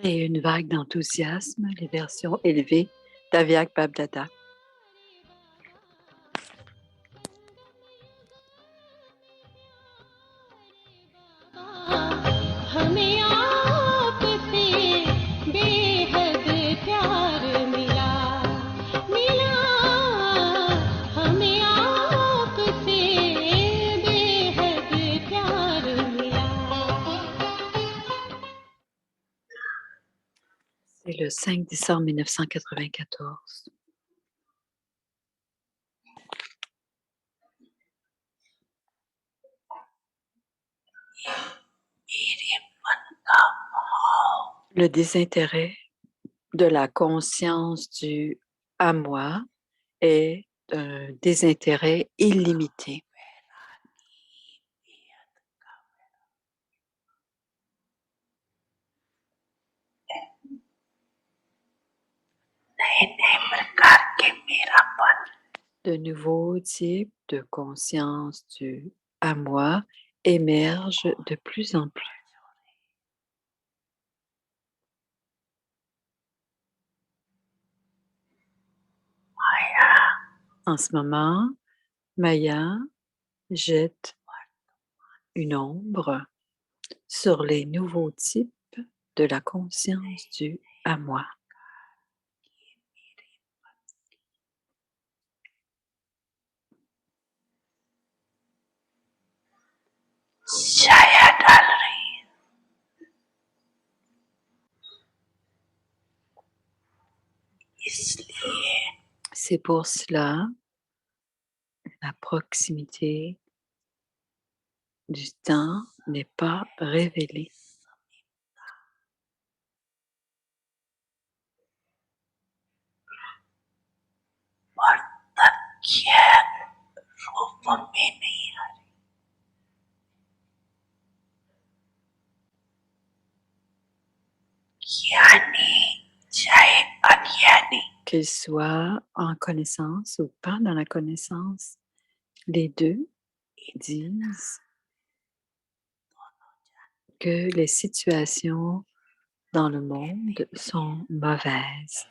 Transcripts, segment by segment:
Créer une vague d'enthousiasme, les versions élevées d'Aviak Babdada. हमें आपसे बेहद प्यार मिला मिला हमें आपसे बेहद प्यार मिला C'est le 5 décembre 1994. Le désintérêt de la conscience du à moi est un désintérêt illimité. De nouveaux types de conscience du à moi émergent de plus en plus. En ce moment, Maya jette une ombre sur les nouveaux types de la conscience du à moi. C'est pour cela la proximité du temps n'est pas révélée. Qu'il soit en connaissance ou pas dans la connaissance, les deux disent que les situations dans le monde sont mauvaises.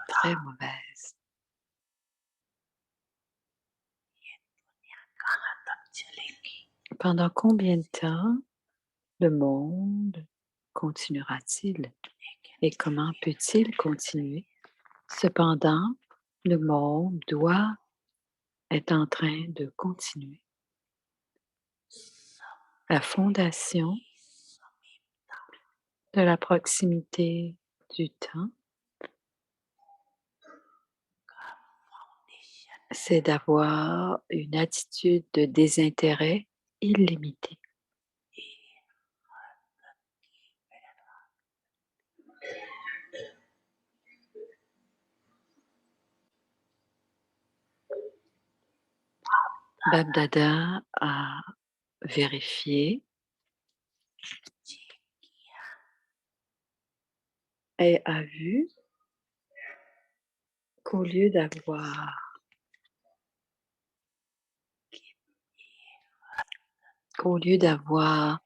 Très mauvaises. Pendant combien de temps le monde continuera-t-il et comment peut-il continuer? Cependant, le monde doit être en train de continuer. La fondation de la proximité du temps, c'est d'avoir une attitude de désintérêt illimité. Babdada a vérifié et a vu qu'au lieu d'avoir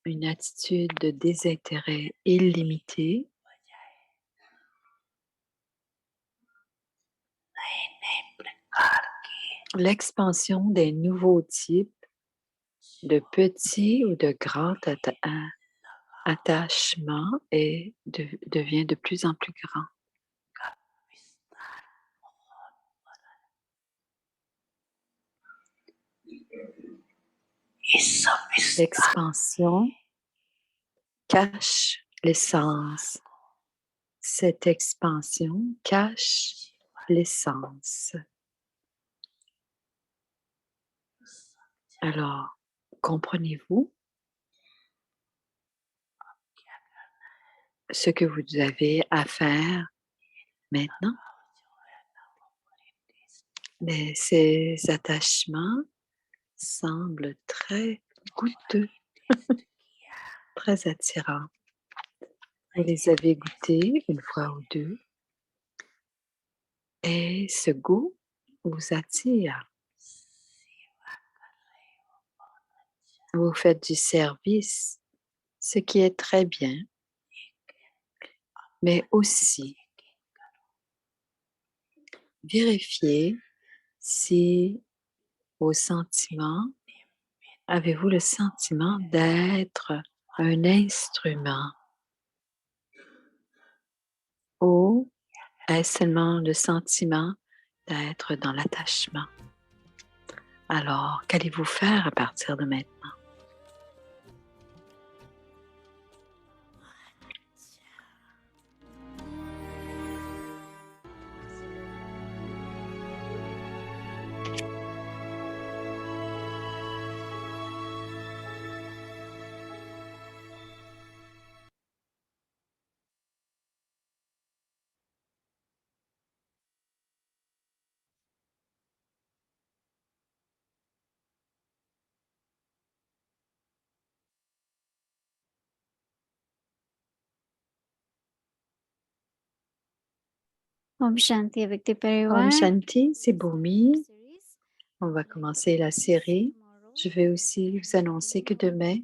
une attitude de désintérêt illimité, l'expansion des nouveaux types de petits ou de grands attachements devient de plus en plus grand. L'expansion cache l'essence. Cette expansion cache l'essence. Alors, comprenez-vous ce que vous avez à faire maintenant? Mais ces attachements semblent très goûteux, très attirants. Vous les avez goûtés une fois ou deux et ce goût vous attire. Vous faites du service, ce qui est très bien, mais aussi vérifiez si vos sentiments, avez-vous le sentiment d'être un instrument ou est-ce seulement le sentiment d'être dans l'attachement? Alors, qu'allez-vous faire à partir de maintenant? Om Shanti avec tes Om Parivar. Shanti, c'est Bhumi. On va commencer la série. Je vais aussi vous annoncer que demain,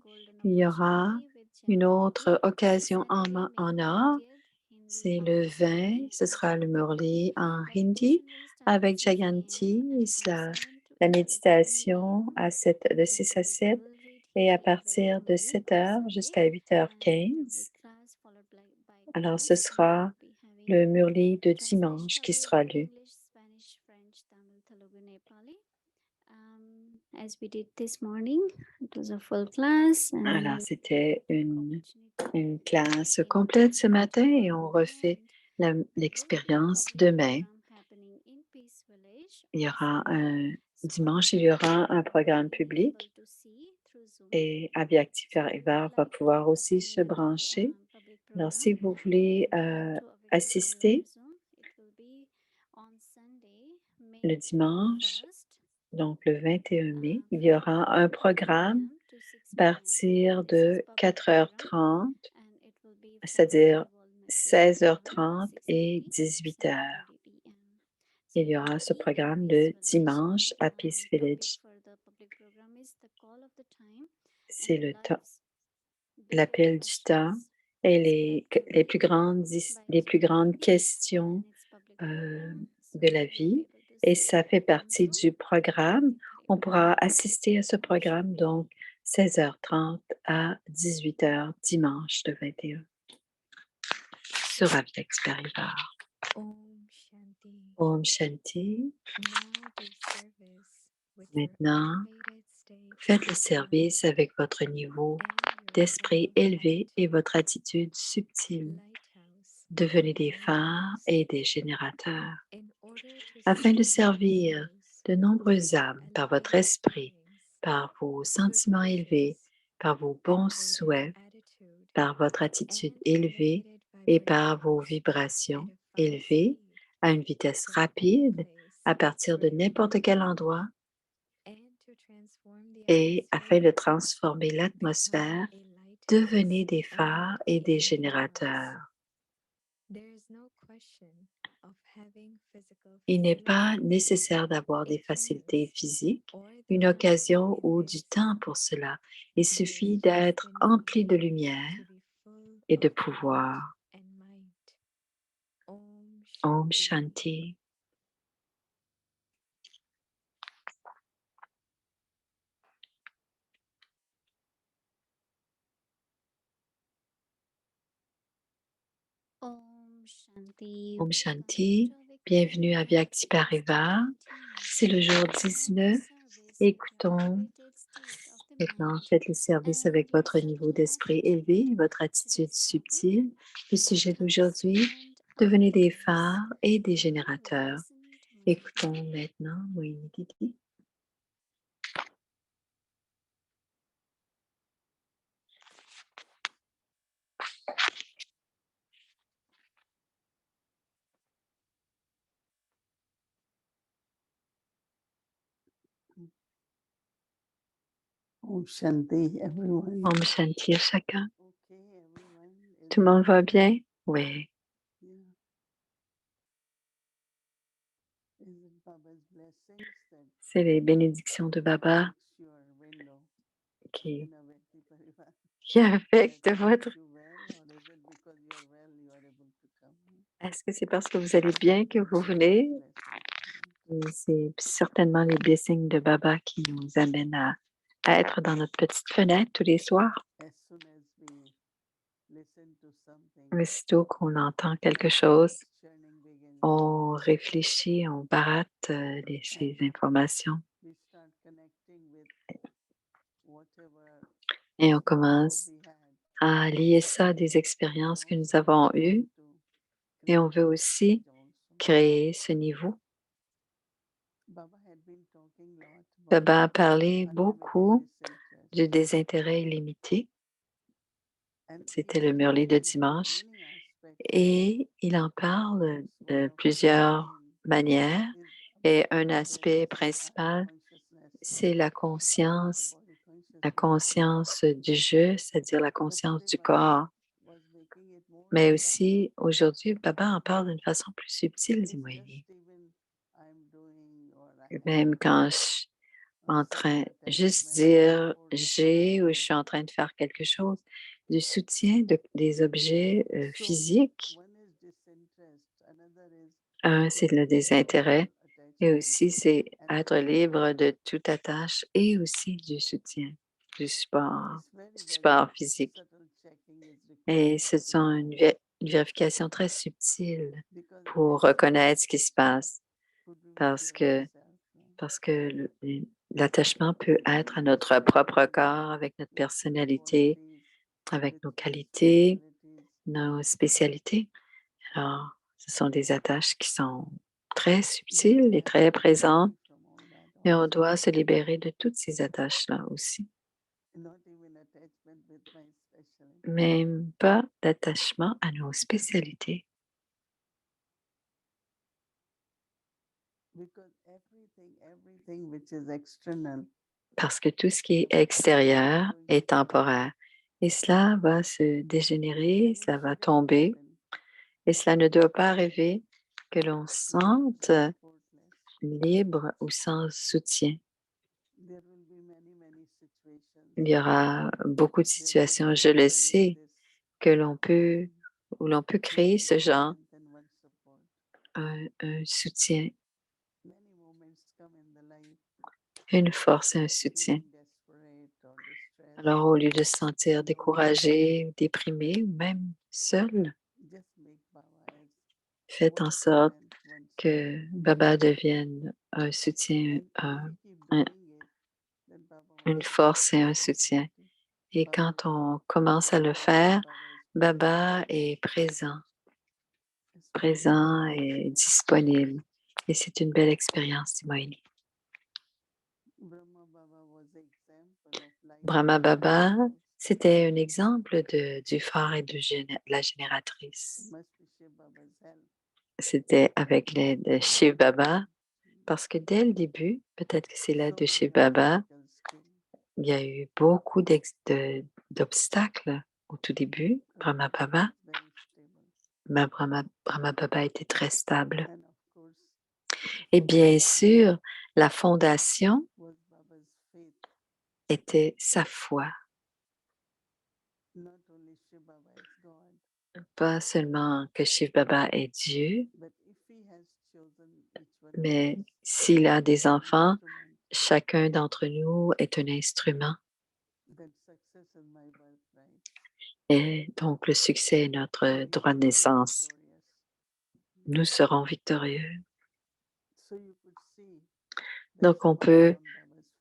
il y aura une autre occasion en or. C'est le 20, ce sera le Murli en hindi avec Jayanti, la méditation de 6 à 7 et à partir de 7 heures jusqu'à 8h15. Alors, ce sera le Murli de dimanche qui sera lu. As we did this morning, it was a full class. Alors, c'était une classe complète ce matin et on refait l'expérience demain. Il y aura dimanche, il y aura un programme public et Avyakti Parivar va pouvoir aussi se brancher. Alors, si vous voulez assister le dimanche, donc le 21 mai, il y aura un programme à partir de 4h30, c'est-à-dire 16h30 et 18h. Il y aura ce programme le dimanche à Peace Village. C'est le temps, l'appel du temps et les plus grandes questions de la vie. Et ça fait partie du programme. On pourra assister à ce programme, donc 16h30 à 18h dimanche le 21 sur Avdex Parivar. Om Shanti. Maintenant, faites le service avec votre niveau d'esprit élevé et votre attitude subtile. Devenez des phares et des générateurs afin de servir de nombreuses âmes par votre esprit, par vos sentiments élevés, par vos bons souhaits, par votre attitude élevée et par vos vibrations élevées à une vitesse rapide à partir de n'importe quel endroit et afin de transformer l'atmosphère, devenez des phares et des générateurs. Il n'est pas nécessaire d'avoir des facilités physiques, une occasion ou du temps pour cela. Il suffit d'être empli de lumière et de pouvoir. Om Shanti. Om Shanti. Bienvenue à Vyakti Parivar. C'est le jour 19. Écoutons. Maintenant, faites le service avec votre niveau d'esprit élevé et votre attitude subtile. Le sujet d'aujourd'hui, devenez des phares et des générateurs. Écoutons maintenant Moïni Didi. Om Shanti, everyone. Om Shanti à chacun. Okay, everyone. Tout le monde va bien? Oui. it Baba's blessings that C'est les bénédictions de Baba affects your window qui, in a Vekti Parivar qui affectent that votre... makes you well, or is it because you are well you are able to come? Est-ce que c'est parce que vous allez bien que vous venez? Blessings. Et c'est certainement les blessings de Baba qui nous amènent à être dans notre petite fenêtre tous les soirs. As soon as we listen to something, Aussitôt qu'on entend quelque chose, churning begins. on réfléchit, on baratte ces informations We start connecting with whatever et on commence we had. à lier ça à des expériences que nous avons eues et on veut aussi créer ce niveau. Baba had been talking a lot about Baba a parlé unlimited beaucoup disinterest. du désintérêt illimité. And C'était he le Murli de explained dimanche. many aspects. Et il en parle One de of the plusieurs main manières. is Et about un aspect principal, c'est la conscience du jeu, c'est-à-dire la conscience du corps. Mais aussi, aujourd'hui, Baba en parle d'une façon plus subtile, dit Moïni. Même quand je suis en train, juste dire j'ai ou je suis en train de faire quelque chose, du soutien des objets physiques. Un, c'est le désintérêt et aussi c'est être libre de toute attache et aussi du soutien, du support physique. Et ce sont une vérification très subtile pour reconnaître ce qui se passe parce que l'attachement peut être à notre propre corps, avec notre personnalité, avec nos qualités, nos spécialités. Alors, ce sont des attaches qui sont très subtiles et très présentes, et on doit se libérer de toutes ces attaches-là aussi. Même pas d'attachement à nos spécialités. Parce que tout ce qui est extérieur est temporaire. Et cela va se dégénérer, cela va tomber. Et cela ne doit pas arriver que l'on sente libre ou sans soutien. Il y aura beaucoup de situations, je le sais, où l'on peut créer ce genre, un soutien, une force et un soutien. Alors, au lieu de se sentir découragé, déprimé ou même seul, faites en sorte que Baba devienne un soutien, une force et un soutien. Et quand on commence à le faire, Baba est présent et disponible. Et c'est une belle expérience, dit Moïni. Brahma Baba, c'était un exemple du phare et de la génératrice. C'était avec l'aide de Shiv Baba, parce que dès le début, peut-être que c'est l'aide de Shiv Baba, il y a eu beaucoup d'obstacles au tout début. Brahma Baba était très stable. Et bien sûr, la fondation était sa foi. Pas seulement que Shiv Baba est Dieu, mais s'il a des enfants, chacun d'entre nous est un instrument. Et donc, le succès est notre droit de naissance. Nous serons victorieux. Donc, on pouvait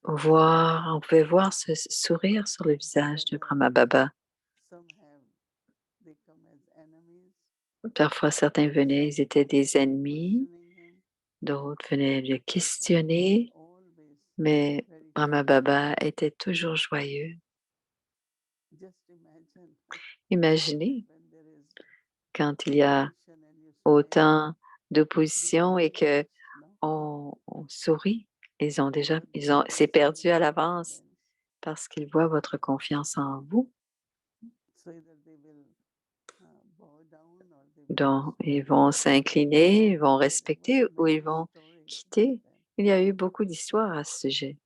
voir ce sourire sur le visage de Brahma Baba. Parfois, certains venaient, ils étaient des ennemis, d'autres venaient le questionner, mais Brahma Baba était toujours joyeux. Imaginez quand il y a autant d'opposition et que on sourit. C'est perdu à l'avance parce qu'ils voient votre confiance en vous. Donc, ils vont s'incliner, ils vont respecter ou ils vont quitté. Il y a eu beaucoup d'histoires à ce sujet,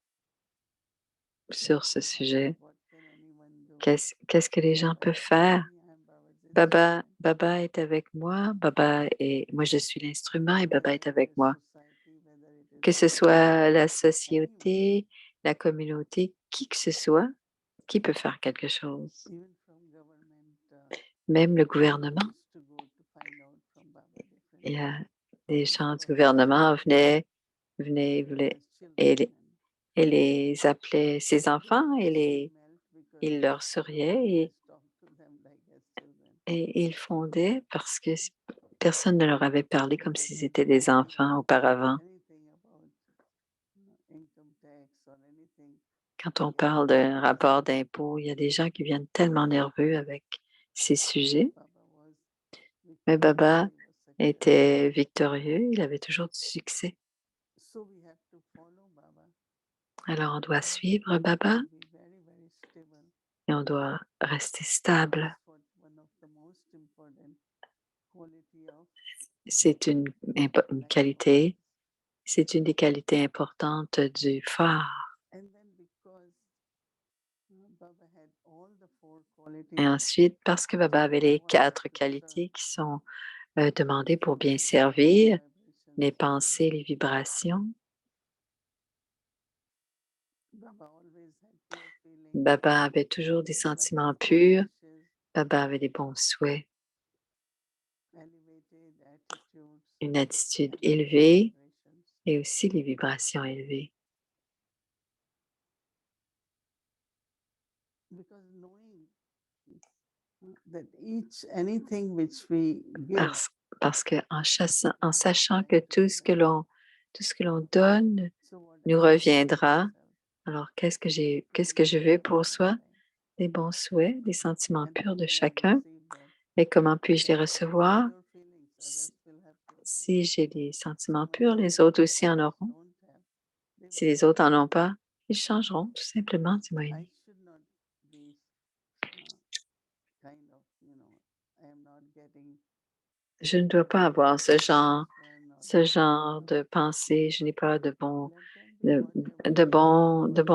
sur ce sujet. Qu'est-ce que les gens peuvent faire? Baba est avec moi, moi je suis l'instrument et Baba est avec moi. Que ce soit la société, la communauté, qui que ce soit, qui peut faire quelque chose? Même le gouvernement. Il y a des gens du gouvernement voulaient, et les appelaient ses enfants et ils leur souriaient et ils fondaient parce que personne ne leur avait parlé comme s'ils étaient des enfants auparavant. Quand on parle d'un rapport d'impôt, il y a des gens qui viennent tellement nerveux avec ces sujets. Mais Baba était victorieux, il avait toujours du succès. Alors on doit suivre Baba et on doit rester stable. C'est une qualité, c'est une des qualités importantes du phare. Et ensuite, parce que Baba avait les 4 qualités qui sont demandées pour bien servir, les pensées, les vibrations, Baba avait toujours des sentiments purs, Baba avait des bons souhaits, une attitude élevée et aussi les vibrations élevées. Parce que en sachant que tout ce que l'on donne nous reviendra, alors qu'est-ce que je veux pour soi? Des bons souhaits, des sentiments purs de chacun. Et comment puis-je les recevoir? Si j'ai des sentiments purs, les autres aussi en auront. Si les autres n'en ont pas, ils changeront tout simplement, dit Moïni. Je ne dois pas avoir ce genre de pensée. Je n'ai pas de bons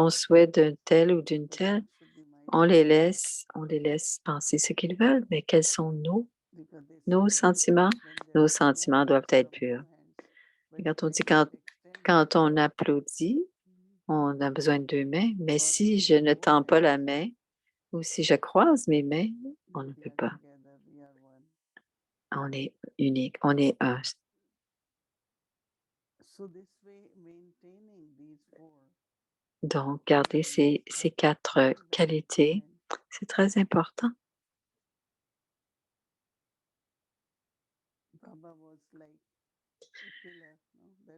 souhaits d'un tel ou d'une telle. On les laisse penser ce qu'ils veulent, mais quels sont nos sentiments? Nos sentiments doivent être purs. Et quand on dit quand on applaudit, on a besoin de 2 mains, mais si je ne tends pas la main ou si je croise mes mains, on ne peut pas. On est unique, on est un. Donc, garder ces 4 qualités, c'est très important.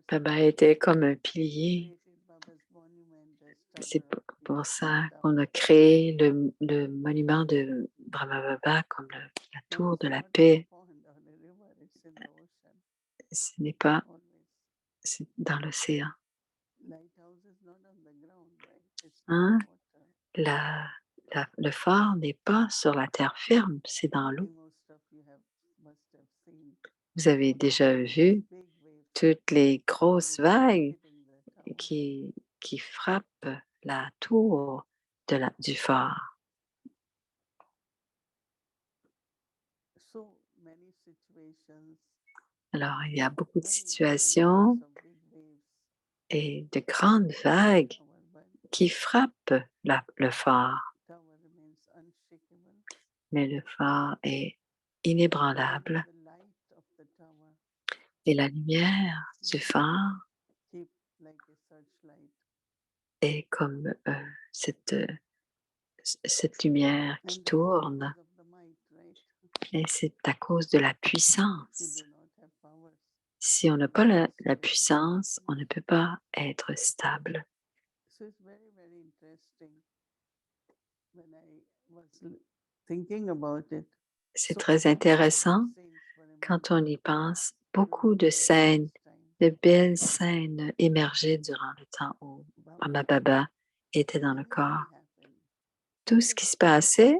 Baba était comme un pilier. C'est pour ça qu'on a créé le monument de Brahma Baba comme la tour de la paix. Ce n'est pas, c'est dans l'océan. Hein? Le phare n'est pas sur la terre ferme, c'est dans l'eau. Vous avez déjà vu toutes les grosses vagues qui frappent la tour du phare. Alors, il y a beaucoup de situations et de grandes vagues qui frappent le phare. Mais le phare est inébranlable et la lumière du phare est comme cette lumière qui tourne et c'est à cause de la puissance. Si on n'a pas la puissance, on ne peut pas être stable. C'est très intéressant quand on y pense. Beaucoup de scènes, de belles scènes émergeaient durant le temps où Brahma Baba était dans le corps. Tout ce qui se passait,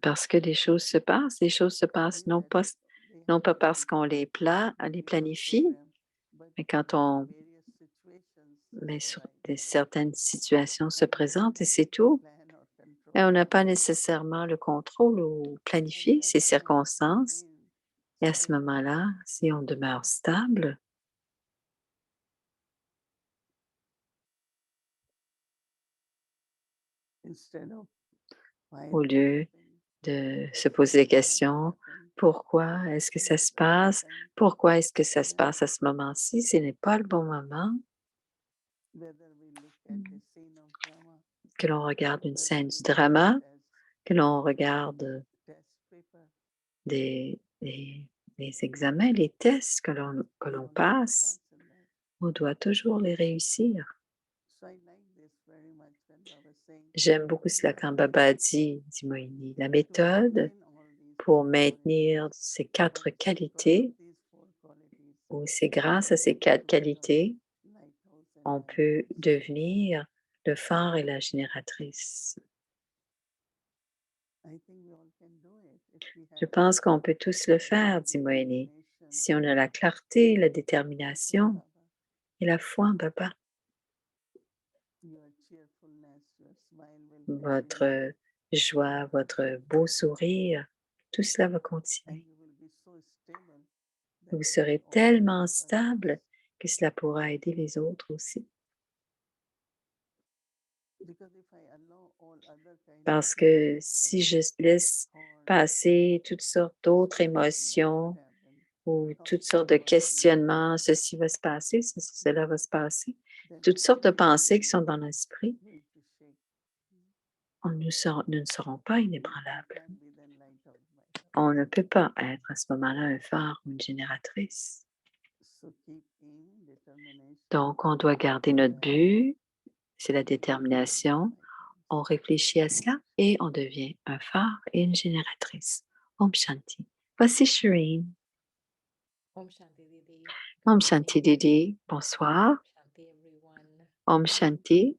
parce que des choses se passent non pas parce qu'on les planifie, Et quand on mais certaines situations se présentent et c'est tout. Et on n'a pas nécessairement le contrôle ou planifier ces circonstances. Et à ce moment-là, si on demeure stable, au lieu de se poser des questions, pourquoi est-ce que ça se passe? Pourquoi est-ce que ça se passe à ce moment-ci? Ce n'est pas le bon moment. Que l'on regarde une scène du drama, que l'on regarde les examens, les tests que l'on passe, on doit toujours les réussir. J'aime beaucoup cela quand Baba dit Moini, la méthode pour maintenir ces 4 qualités, ou c'est grâce à ces 4 qualités, on peut devenir le phare et la génératrice. Je pense qu'on peut tous le faire, dit Moini, si on a la clarté, la détermination et la foi en Baba. Votre joie, votre beau sourire, tout cela va continuer. Vous serez tellement stable que cela pourra aider les autres aussi. Parce que si je laisse passer toutes sortes d'autres émotions ou toutes sortes de questionnements, ceci va se passer, cela va se passer, toutes sortes de pensées qui sont dans l'esprit, nous ne serons pas inébranlables. On ne peut pas être à ce moment-là un phare ou une génératrice. Donc, on doit garder notre but, c'est la détermination. On réfléchit à cela et on devient un phare et une génératrice. Om Shanti. Voici Shireen. Om Shanti Didi. Om Shanti Didi. Bonsoir. Shanti everyone. Om Shanti.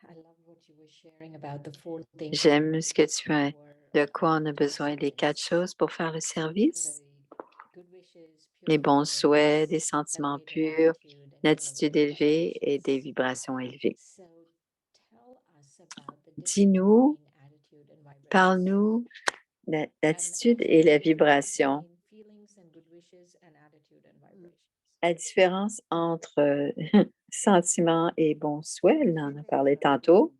I love what you were sharing about the 4 things. J'aime ce que tu as, de quoi on a besoin, les 4 choses pour faire le service. Les bons souhaits, des sentiments purs, une attitude élevée et des vibrations élevées. Dis-nous, parle-nous de l'attitude et la vibration. La différence entre sentiments et bons souhaits, elle en a parlé tantôt.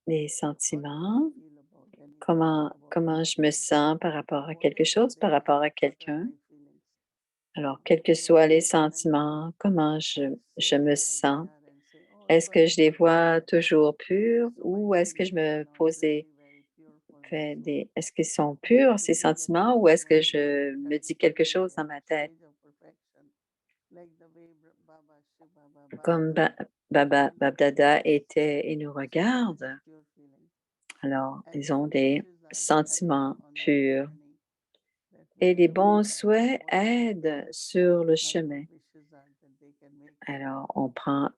Les sentiments, comment je me sens par rapport à quelque chose, par rapport à quelqu'un. Alors, quels que soient les sentiments, comment je me sens. Est-ce que je les vois toujours purs ou est-ce que je me pose est-ce qu'ils sont purs, ces sentiments, ou est-ce que je me dis quelque chose dans ma tête? Comme Baba Dada était et nous regarde, alors ils ont des sentiments purs. Et les bons souhaits aident sur le chemin. Alors, on prend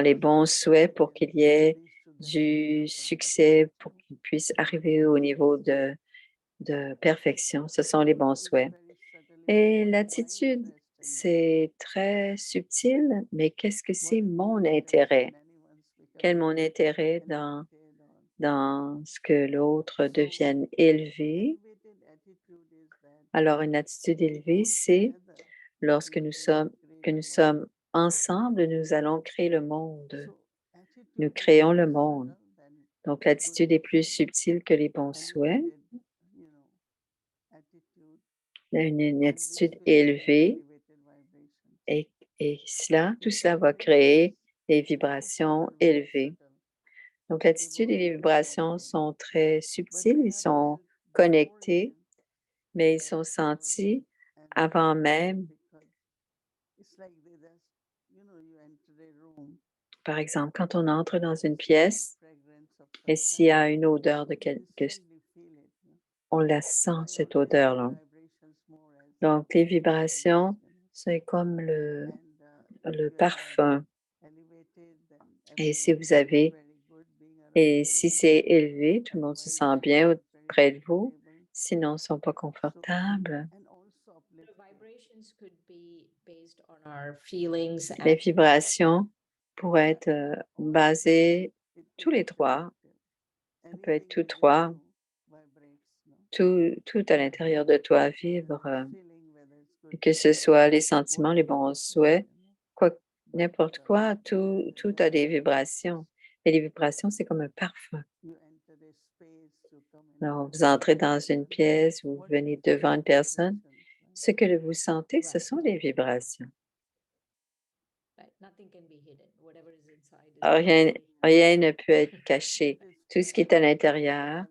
les bons souhaits pour qu'il y ait du succès, pour qu'ils puissent arriver au niveau de perfection. Ce sont les bons souhaits. Et l'attitude, c'est très subtil, mais qu'est-ce que c'est mon intérêt? Quel est mon intérêt dans ce que l'autre devienne élevé? Alors, une attitude élevée, c'est lorsque nous sommes ensemble, nous allons créer le monde. Nous créons le monde. Donc, l'attitude est plus subtile que les bons souhaits. Une attitude élevée et tout cela va créer des vibrations élevées. Donc, l'attitude et les vibrations sont très subtils, ils sont connectés, mais ils sont sentis avant même. Par exemple, quand on entre dans une pièce et s'il y a une odeur on la sent, cette odeur-là. Donc, les vibrations, c'est comme le parfum. Et si c'est élevé, tout le monde se sent bien près de vous. Sinon, ils ne sont pas confortables. vibrations could be based on our feelings Les and vibrations pourraient être basées tous les trois. Ça peut être tous trois. Tout à l'intérieur de toi vibre, que ce soit les sentiments, les bons souhaits, n'importe quoi, tout a des vibrations. Et les vibrations, c'est comme un parfum. Alors, vous entrez dans une pièce ou vous venez devant une personne, ce que vous sentez, ce sont les vibrations. nothing can be hidden. Whatever is inside is Rien, rien ne peut être caché. Tout ce qui est à l'intérieur,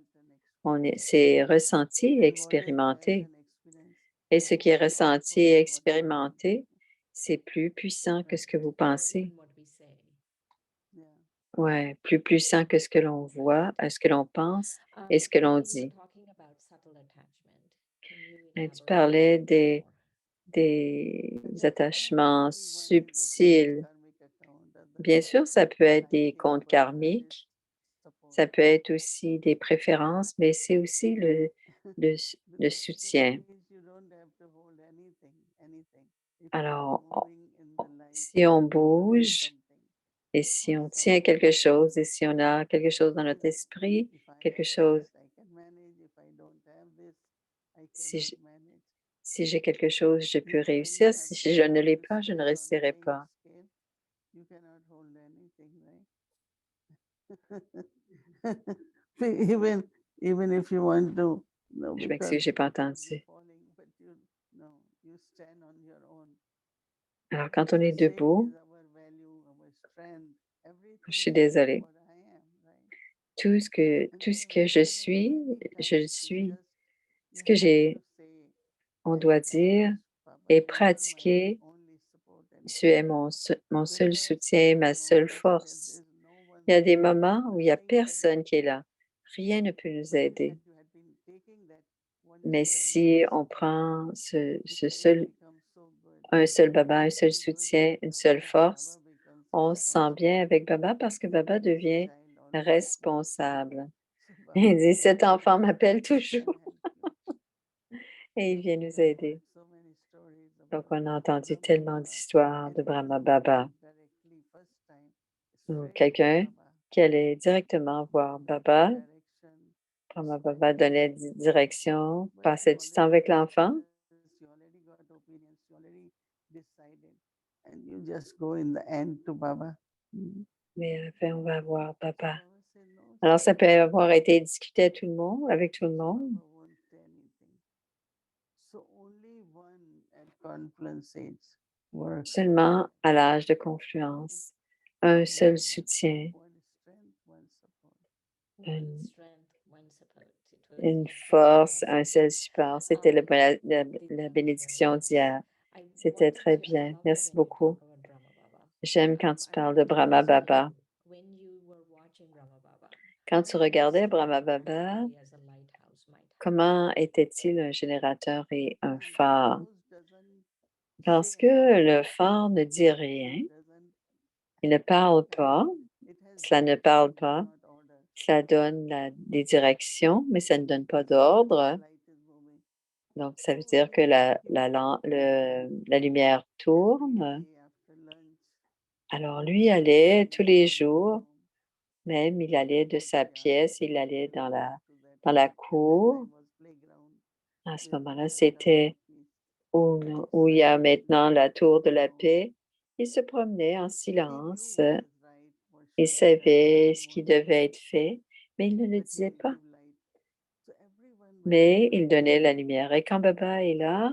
c'est ressenti et expérimenté. Et ce qui est ressenti et expérimenté, c'est plus puissant que ce que vous pensez. what we say. Oui, plus puissant que ce que l'on voit, ce que l'on pense et ce que l'on When you were dit. talking about subtle attachment, can you Tu elaborate parlais a bit more? des attachements subtils. Bien sûr, ça peut être des comptes karmiques, ça peut être aussi des préférences, mais c'est aussi le soutien. Alors, si on bouge et si on tient quelque chose et si on a quelque chose dans notre esprit, quelque chose, si j'ai quelque chose, je peux réussir. Si je ne l'ai pas, je ne réussirai pas. Even if you want to, no, Je because m'excuse, j'ai pas you'll be entendu. falling, but you stand on your own. Alors, quand on est The same debout, is our value, our strength, je suis everything désolée. what I am, right? Tout ce que je suis, je le suis. Ce que j'ai, on doit dire et pratiquer, tu es mon seul soutien, ma seule force. Il y a des moments où il n'y a personne qui est là. Rien ne peut nous aider. Mais si on prend un seul Baba, un seul soutien, une seule force, on se sent bien avec Baba parce que Baba devient responsable. Il dit, cet enfant m'appelle toujours et il vient nous aider. Donc, on a entendu tellement d'histoires de Brahma Baba. Ou quelqu'un qui allait directement voir Baba. Brahma Baba donnait direction, passait du temps avec l'enfant. Mais enfin, on va voir Baba. Alors, ça peut avoir été discuté à tout le monde, avec tout le monde. Seulement à l'âge de confluence, un seul soutien, One strength, one support. It was une beautiful. force, un seul support. C'était la bénédiction d'hier. I C'était wanted très to bien. ask Merci when you beaucoup. talk about Brahma Baba. J'aime quand tu I parles de wanted to Brahma ask Baba. when you were watching Brahma Baba, Quand tu how regardais was Brahma he Baba, really as a lighthouse might have? comment était-il un générateur et un phare? Parce que le phare ne dit rien, il ne parle pas, cela ne parle pas, cela donne des directions, mais ça ne donne pas d'ordre. Donc, ça veut dire que la lumière tourne. Alors, lui allait tous les jours, même il allait de sa pièce, il allait dans la cour. À ce moment-là, c'était où il y a maintenant la tour de la paix. Il se promenait en silence. Il savait ce qui devait être fait, mais il ne le disait pas. Mais il donnait la lumière. Et quand Baba est là,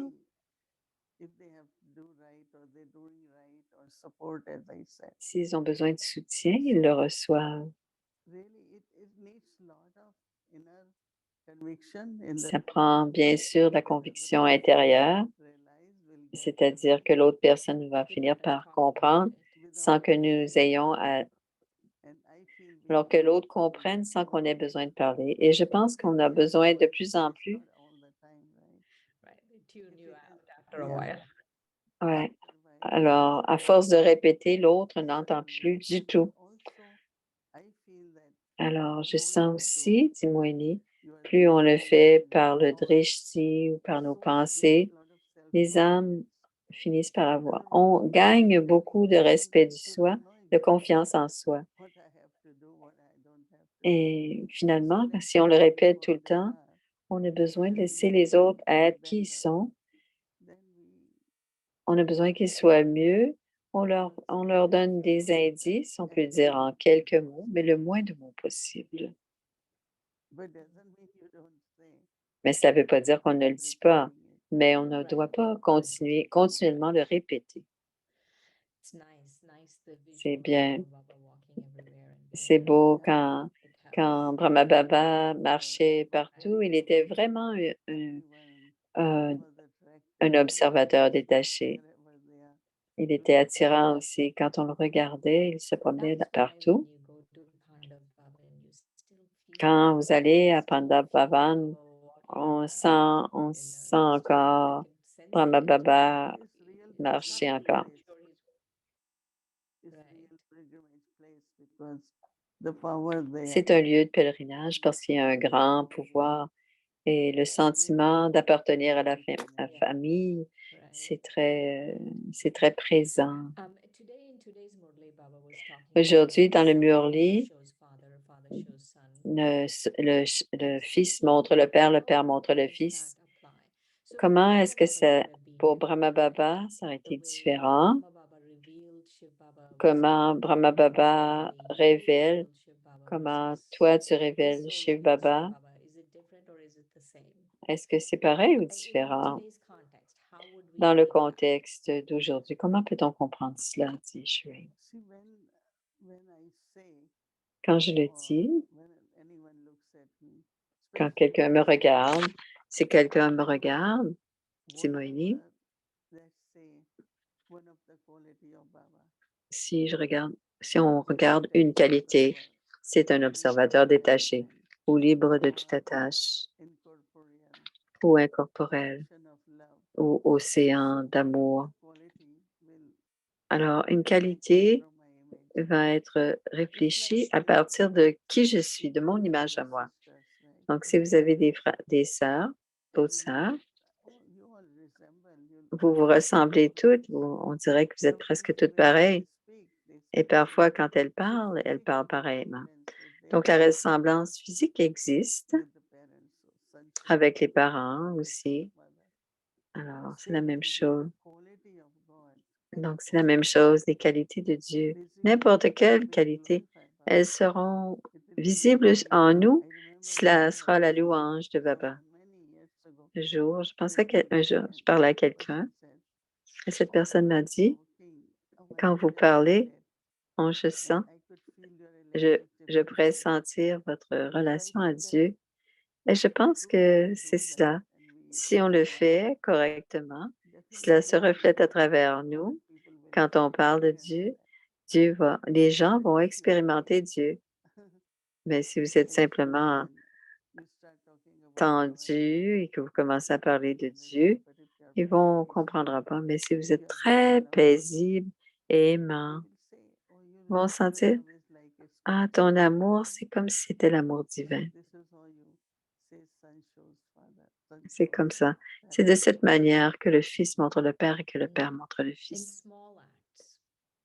s'ils ont besoin de soutien, ils le reçoivent. Ça prend bien sûr la conviction intérieure, c'est-à-dire que l'autre personne va finir par comprendre sans que nous ayons à... Alors que l'autre comprenne sans qu'on ait besoin de parler. Et je pense qu'on a besoin de plus en plus. Right, they tune you out after a while. Ouais. Alors, à force de répéter, l'autre n'entend plus du tout. Alors, je sens aussi, dit Moini, plus on le fait par le drishti ou par nos pensées, les âmes finissent par avoir. On gagne beaucoup de respect du soi, de confiance en soi. Et finalement, si on le répète tout le temps, on a besoin de laisser les autres être qui ils sont. On a besoin qu'ils soient mieux. On leur donne des indices, on peut dire en quelques mots, mais le moins de mots possible. Mais ça ne veut pas dire qu'on ne le dit pas, mais on ne doit pas continuellement le répéter. It's nice the C'est visual bien. of Baba walking everywhere and C'est beau it helps quand Brahma Baba marchait partout, il était vraiment un- un observateur détaché. Il était attirant aussi. Quand on le regardait, il se promenait That's why partout. when you go to Pandav Baba and you still feel Quand vous allez à Pandav Baba Bhavan, walking on sent encore Brahma Baba marcher encore. C'est un lieu de pèlerinage parce qu'il y a un grand pouvoir et le sentiment d'appartenir à la famille, c'est très présent. Aujourd'hui, dans le Murli, le fils montre le père montre le fils. Comment est-ce que pour Brahma Baba, ça aurait été différent? Comment Brahma Baba révèle, comment toi tu révèles Shiv Baba? Est-ce que c'est pareil ou différent? Dans le contexte d'aujourd'hui, comment peut-on comprendre cela, dit Shri? Quand je le dis, quand quelqu'un me regarde, si quelqu'un me regarde, dit Moïni, si on regarde une qualité, c'est un observateur détaché ou libre de toute attache ou incorporel ou océan d'amour. Alors, une qualité va être réfléchie à partir de qui je suis, de mon image à moi. Donc, si vous avez des sœurs, d'autres sœurs, vous vous ressemblez toutes, on dirait que vous êtes presque toutes pareilles. Et parfois, quand elles parlent pareillement. Donc, la ressemblance physique existe avec les parents aussi. Alors, c'est la même chose. Donc, c'est la même chose, les qualités de Dieu. N'importe quelle qualité, elles seront visibles en nous. Cela sera la louange de Baba. Un jour, je parlais à quelqu'un et cette personne m'a dit, quand vous parlez, je sens, je pourrais sentir votre relation à Dieu. Et je pense que c'est cela. Si on le fait correctement, cela se reflète à travers nous. Quand on parle de Dieu, les gens vont expérimenter Dieu. Mais si vous êtes simplement tendu et que vous commencez à parler de Dieu, ils vont comprendre pas. Mais si vous êtes très paisible et aimant, ils vont sentir, ah, ton amour, c'est comme si c'était l'amour divin. C'est comme ça. C'est de cette manière que le Fils montre le Père et que le Père montre le Fils.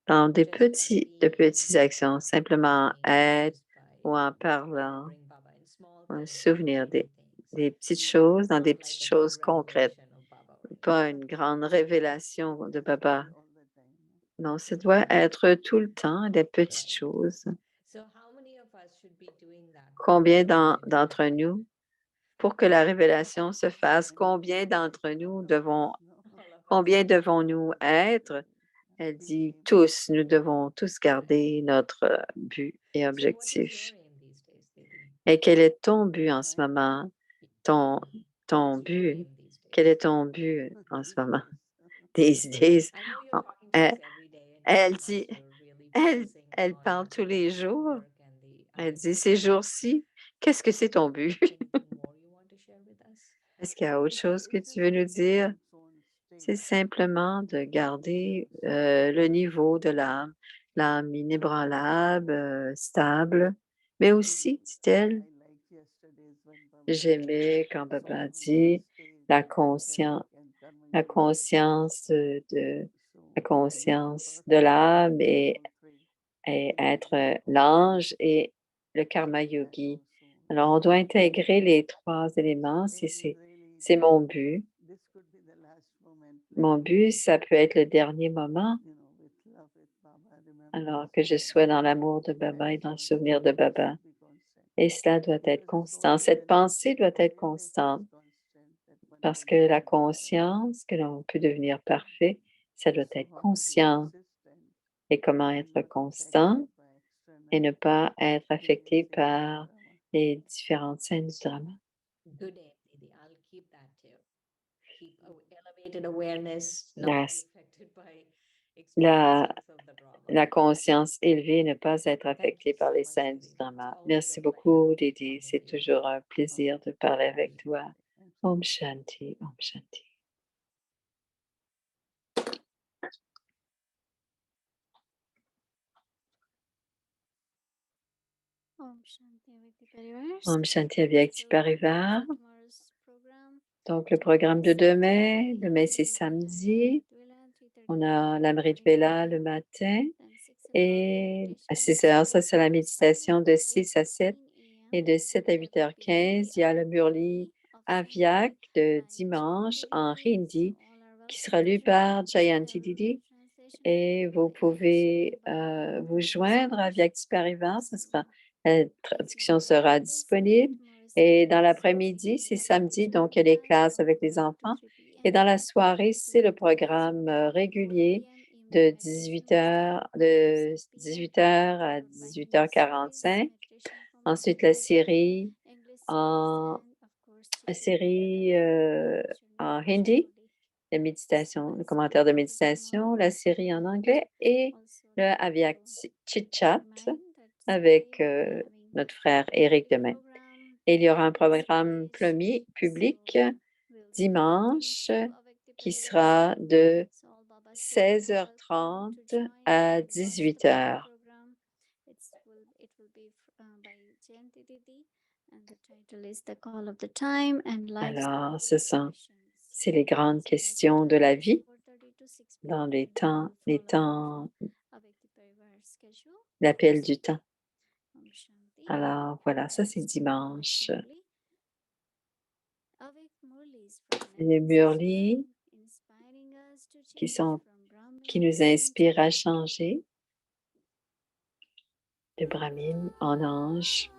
Dans de petites actions, simplement être ou en parlant, un souvenir des petites choses, dans des petites choses concrètes, pas une grande révélation de Baba. Non, ça doit être tout le temps des petites choses. Combien d'entre nous, pour que la révélation se fasse, combien devons-nous être? Elle dit tous, nous devons tous garder notre but et objectif. Et quel est ton but en ce moment? Ton but, quel est ton but en ce moment? These days. Elle dit, elle parle tous les jours. Elle dit, ces jours-ci, qu'est-ce que c'est ton but? Est-ce qu'il y a autre chose que tu veux nous dire? C'est simplement de garder le niveau de l'âme inébranlable, stable, mais aussi, dit-elle, j'aimais quand Baba dit la conscience, la conscience de l'âme et être l'ange et le karma yogi. Alors, on doit intégrer les 3 éléments. C'est mon but. Mon but, ça peut être le dernier moment, alors que je sois dans l'amour de Baba et dans le souvenir de Baba. Et cela doit être constant. Cette pensée doit être constante parce que la conscience que l'on peut devenir parfait, ça doit être conscient. Et comment être constant et ne pas être affecté par les différentes scènes du drama. Good day, Didi. I'll keep that too. Keep elevated awareness, not La, be affected by la, experiences of the drama. la conscience élevée, ne pas être affectée par les scènes du drama. Merci beaucoup, Didi. C'est toujours un plaisir de parler avec toi. Om Shanti, Om Shanti. Om Shanti Avyakti Parivar. Donc, le programme de demain c'est samedi. On a l'Amrit Vela le matin et à 6 heures, ça c'est la méditation de 6 à 7 et de 7 à 8h15. Il y a le Murli Avyak de dimanche en hindi qui sera lu par Jayanti Didi et vous pouvez vous joindre à Vyakti Parivar. La traduction sera disponible. Et dans l'après-midi, c'est samedi, donc il y a les classes avec les enfants. Et dans la soirée, c'est le programme régulier de 18h à 18h45. Ensuite, la série en hindi, la méditation, le commentaire de méditation, la série en anglais et le Avyak Chit Chat avec notre frère Éric demain. Et il y aura un programme public dimanche qui sera de 16h30 à 18h. Alors, c'est les grandes questions de la vie dans l'appel du temps. Alors, voilà, ça c'est dimanche. Les Murli qui nous inspirent à changer de Brahmin en ange.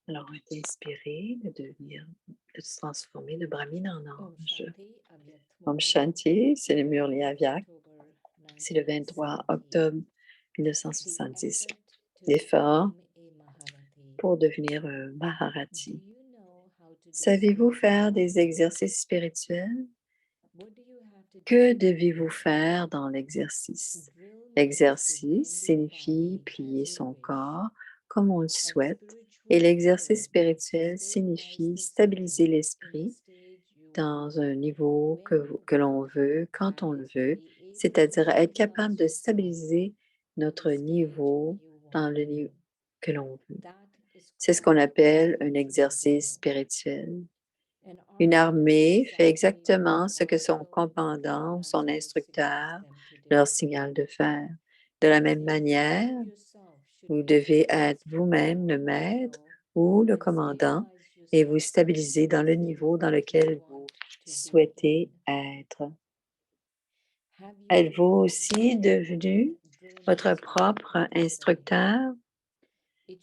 Alors, on est inspiré de se transformer de Brahmin en ange. Om Shanti, c'est le Murli Avyak. C'est le 23 octobre 1970. L'effort pour devenir un Maharati. Savez-vous faire des exercices spirituels? Que devez-vous faire dans l'exercice? L'exercice signifie plier son corps comme on le souhaite et l'exercice spirituel signifie stabiliser l'esprit dans un niveau que l'on veut, quand on le veut, c'est-à-dire être capable de stabiliser notre niveau dans le niveau que l'on veut. C'est ce qu'on appelle un exercice spirituel. Une armée fait exactement ce que son commandant ou son instructeur leur signale de faire. De la même manière, vous devez être vous-même le maître ou le commandant et vous stabiliser dans le niveau dans lequel vous souhaitez être. Êtes-vous aussi devenu votre propre instructeur?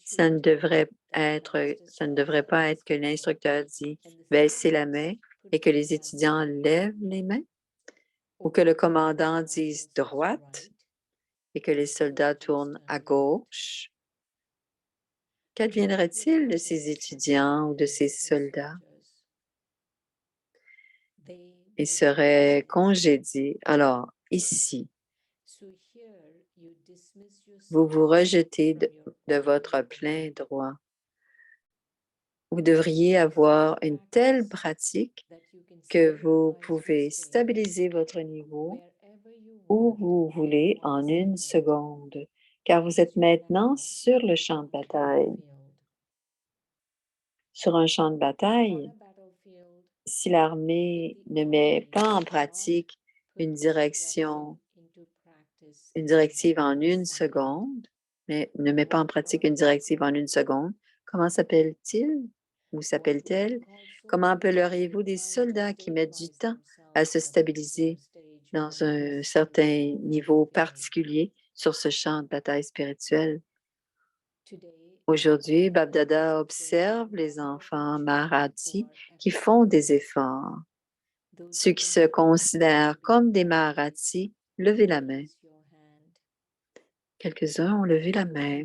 Ça ne devrait pas être que l'instructeur dit « baissez la main » et que les étudiants lèvent les mains, ou que le commandant dise « droite » et que les soldats tournent à gauche. Qu'adviendrait-il de ces étudiants ou de ces soldats? Ils seraient congédiés. Alors, ici, vous vous rejetez de votre plein droit. Vous devriez avoir une telle pratique que vous pouvez stabiliser votre niveau où vous voulez en une seconde, car vous êtes maintenant sur le champ de bataille. Sur un champ de bataille, si l'armée ne met pas en pratique une directive en une seconde, mais ne met pas en pratique une directive en une seconde, comment s'appelle-t-il ou s'appelle-t-elle? Comment appelleriez-vous des soldats qui mettent du temps à se stabiliser dans un certain niveau particulier sur ce champ de bataille spirituelle? Aujourd'hui, Babdada observe les enfants Maharaji qui font des efforts. Ceux qui se considèrent comme des Maharaji, levez la main. Quelques-uns ont levé la main.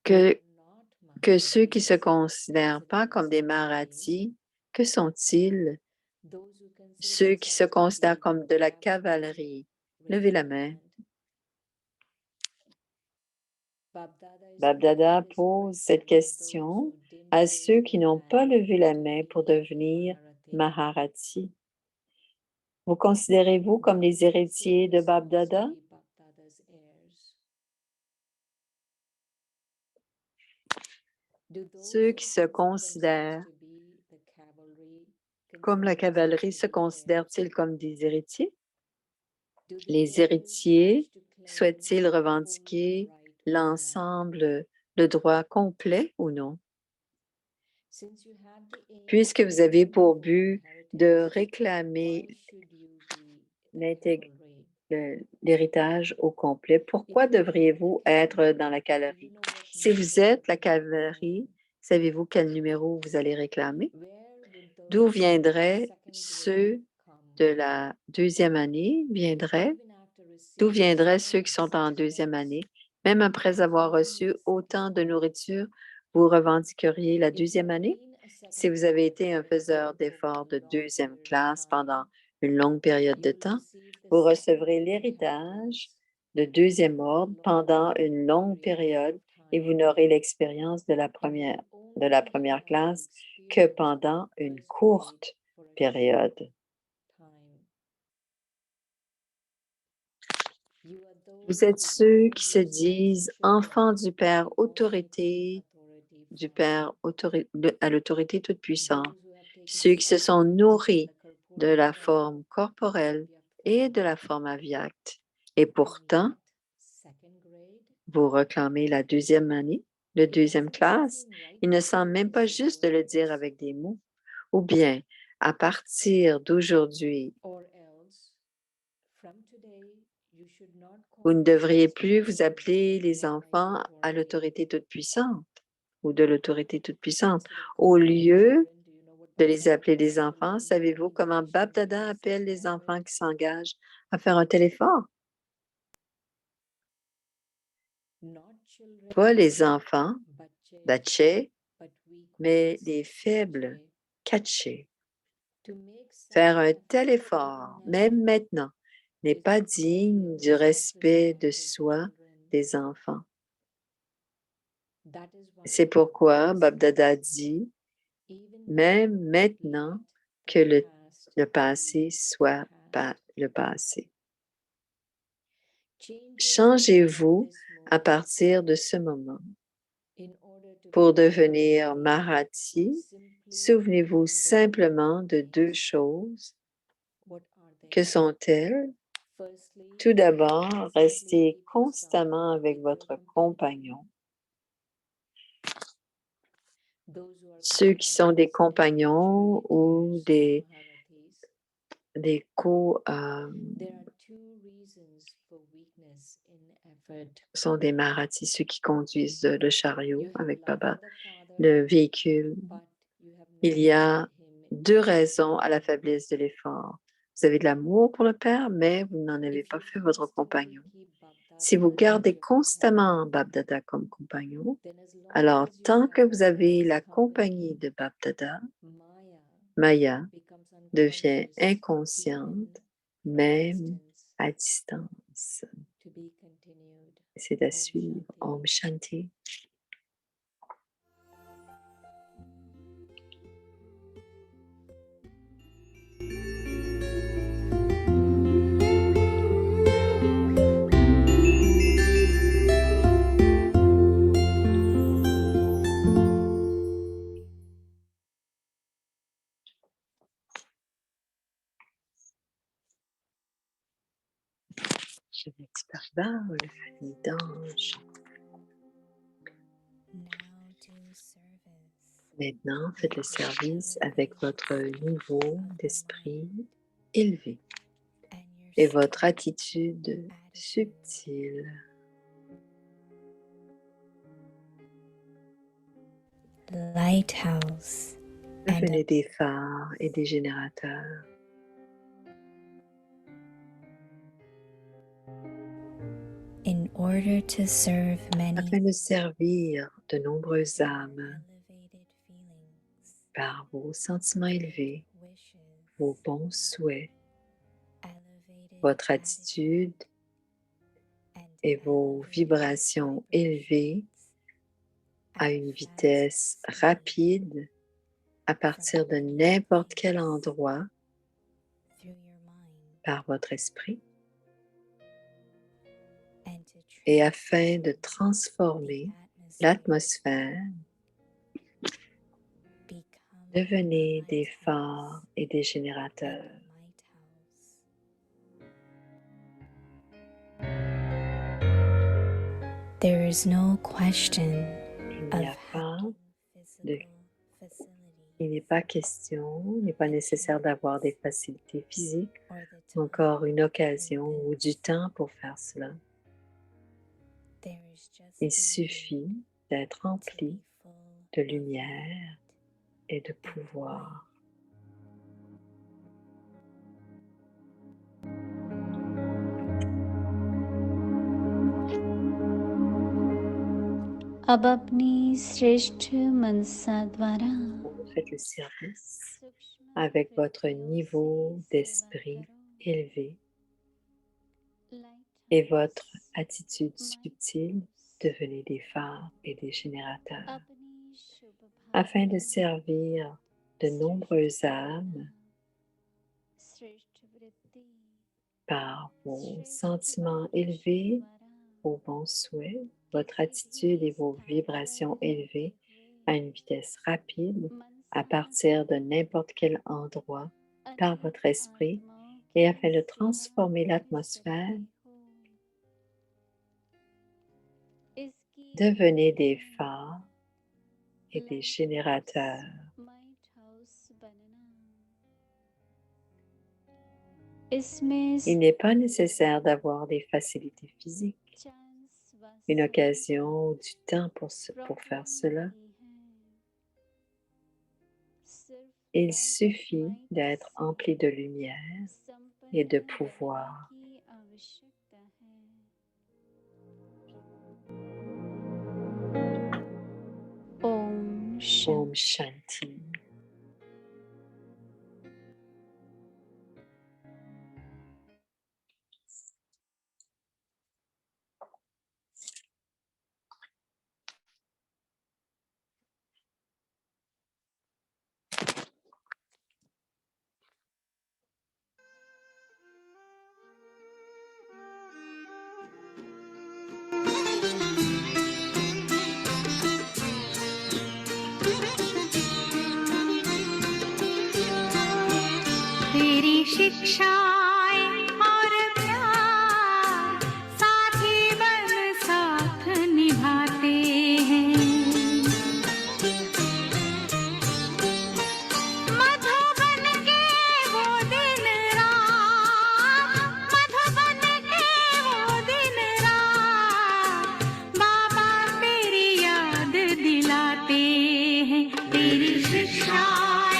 Que ceux qui ne se considèrent pas comme des Maharaji, que sont-ils? Ceux qui se considèrent comme de la cavalerie, levez la main. Babdada pose cette question à ceux qui n'ont pas levé la main pour devenir Maharaji. Vous considérez-vous comme les héritiers de Babdada? Ceux qui se considèrent comme la cavalerie se considèrent-ils comme des héritiers? Les héritiers souhaitent-ils revendiquer l'ensemble, le droit complet ou non? Puisque vous avez pour but de réclamer l'héritage au complet, pourquoi devriez-vous être dans la cavalerie? Si vous êtes la cavalerie, savez-vous quel numéro vous allez réclamer? D'où viendraient ceux de la deuxième année? D'où viendraient ceux qui sont en deuxième année? Même après avoir reçu autant de nourriture, vous revendiqueriez la deuxième année? Si vous avez été un faiseur d'efforts de deuxième classe pendant une longue période de temps, vous recevrez l'héritage de deuxième ordre pendant une longue période et vous n'aurez l'expérience de la première classe que pendant une courte période. Vous êtes ceux qui se disent enfants du Père autorité, à l'autorité toute-puissante, ceux qui se sont nourris de la forme corporelle et de la forme avyakta. Et pourtant, vous réclamez la deuxième année, la deuxième classe. Il ne semble même pas juste de le dire avec des mots. Ou bien, à partir d'aujourd'hui, vous ne devriez plus vous appeler les enfants à l'autorité toute-puissante ou de l'autorité toute-puissante. Au lieu de les appeler des enfants, savez-vous comment Babdada appelle les enfants qui s'engagent à faire un tel effort? Pas les enfants, baché, mais les faibles, caché. Faire un tel effort, même maintenant, n'est pas digne du respect de soi des enfants. C'est pourquoi Babdada dit, même maintenant, que le passé soit pas le passé. Changez-vous à partir de ce moment. Pour devenir Maharaji, souvenez-vous simplement de deux choses. Que sont-elles? Tout d'abord, restez constamment avec votre compagnon. Ceux qui sont des compagnons ou des sont des Maharaji, ceux qui conduisent le chariot avec Baba, le véhicule. Il y a deux raisons à la faiblesse de l'effort. Vous avez de l'amour pour le Père, mais vous n'en avez pas fait votre compagnon. Si vous gardez constamment Bap Dada comme compagnon, then as long alors as you tant que have vous avez la his compagnie company, de Bap Dada, Maya Maya becomes devient unconscious, inconsciente, even from a même distance. à distance. To be continued. C'est à Om suivre. Shanti. Om Shanti. Je m'expère bas, le famille d'ange. Now do service Maintenant, faites le service avec votre niveau d'esprit élevé and your et votre subtle attitude subtile. lighthouse and Devenez des phares et des générateurs. in order to serve many Afin de servir de nombreuses âmes elevated feelings, par vos sentiments élevés, wishes, vos bons souhaits, elevated votre attitude, attitude and et vos elevated vibrations élevées vibrations à at une fast vitesse speed rapide à partir de n'importe quel endroit through your mind par votre esprit and to et transform afin de transformer l'atmosphère, become devenez a des lighthouse phares et des and générateurs. a lighthouse. There is no question Il n'y a of pas having de physical Il n'est pas question, il n'est pas nécessaire d'avoir des facilités physiques, or the ou encore time une occasion in ou this. du temps pour faire cela. There is just Il the suffit need d'être to rempli be full de of lumière light et de and pouvoir. अब अपनी श्रेष्ठ मनसा द्वारा Faites le service avec votre niveau d'esprit élevé et votre attitude subtile. Devenez des phares et des générateurs afin de servir de nombreuses âmes par vos sentiments élevés, vos bons souhaits, votre attitude et vos vibrations élevées à une vitesse rapide à partir de n'importe quel endroit par votre esprit et afin de transformer l'atmosphère. Devenez des phares et des générateurs. Il n'est pas nécessaire d'avoir des facilités physiques, une occasion ou du temps pour faire cela. Il suffit d'être empli de lumière et de pouvoir. Om Shanti. Om Shanti. तेरी शिक्षाएं और प्यार साथी बन साथ निभाते हैं मधुबन के वो दिन रात मधुबन के वो दिन रात बाबा तेरी याद दिलाते हैं तेरी शिक्षाएं